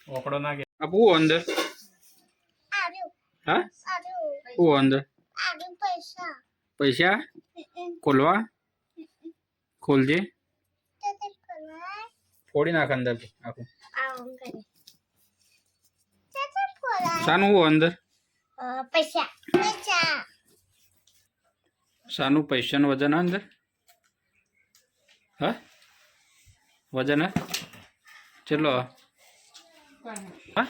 ઓકડો ના કે આપું અંદર હા હું અંદર પૈસા ખોલવા ખોલજે ફોડી નાખ અંદર આખું શાનું હું અંદર શાનું પૈસાનું વજન અંદર હા વજન હે ચલો હા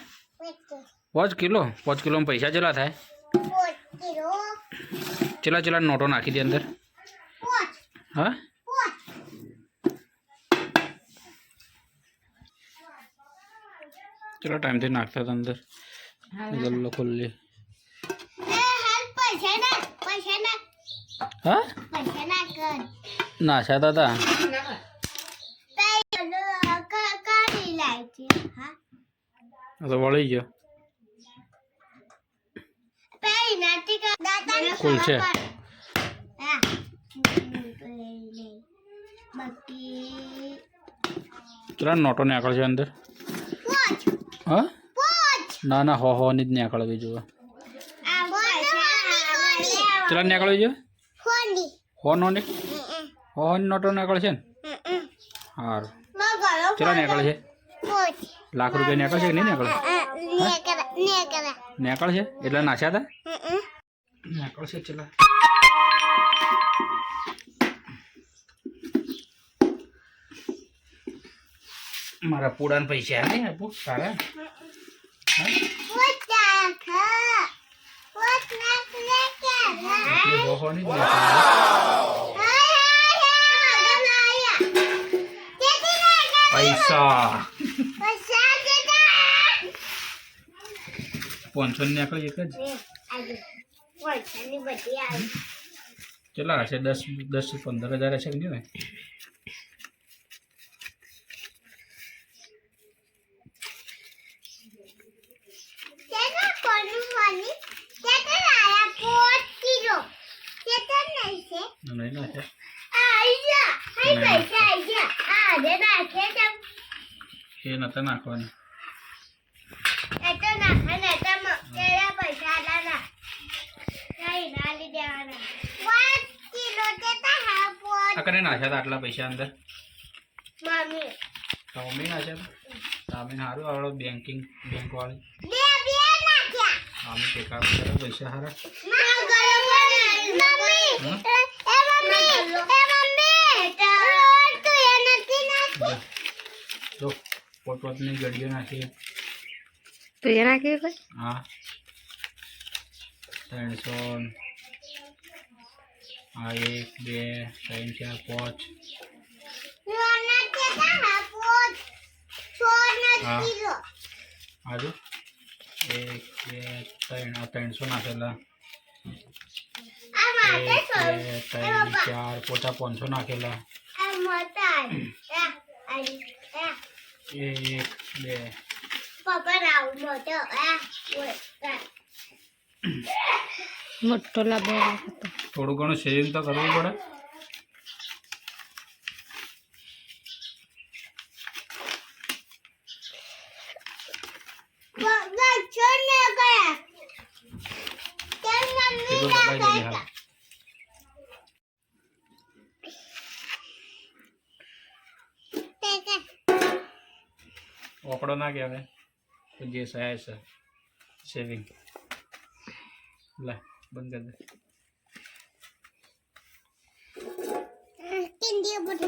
5 કિલો 5 કિલોમાં પૈસા ચેલા થાય ચેલા નોટો નાખી દે અંદર હા ચલો ટાઈમથી નાખતા હતા અંદર ગલ્લો ખોલી હા નાખ્યા હતા તો વળી ગયો કુલ છે ચલા નોટો નીકળ છે અંદર હા ના ના હો ની જ નીકળવી જોઈએ ચલા નીકળવી જોઈએ હો નો ની હો ની નોટો નીકળ છે ને સારું ચલા નીકળ છે લાખ રૂપિયા નીકળ છે કે નહીં નીકળે નીકળ છે એટલે નાખ્યા હતા નીકળ છે ચલા મારા પૂડાના પૈસા નહીં આપું સારા પૈસા 500 નીકળે એક જ ચલા હશે 10-15 હજાર હશે કે નહીં એ નતા નાખવાની અકને નાખ્યા હતા આટલા પૈસા અંદર મમ્મી નાખ્યા હતા મમ્મી સારું આવડો બેંક વાળી મમ્મી ટેકા પૈસા સારા જો પોતની ગડીઓ નાખી તો એ નાખી કોઈ હા 300 આ 1 2 3 4 5 આજુ 1 2 300 નાખેલા 1 2 3 4 પોતા 500 નાખેલા 1 2 મોટો લાભ થોડું ઘણું સેવિંગ તો કરવું પડે ઓકડો ના કહેવાય જે સહાય છે સેવિંગ લે બંધ કરી દે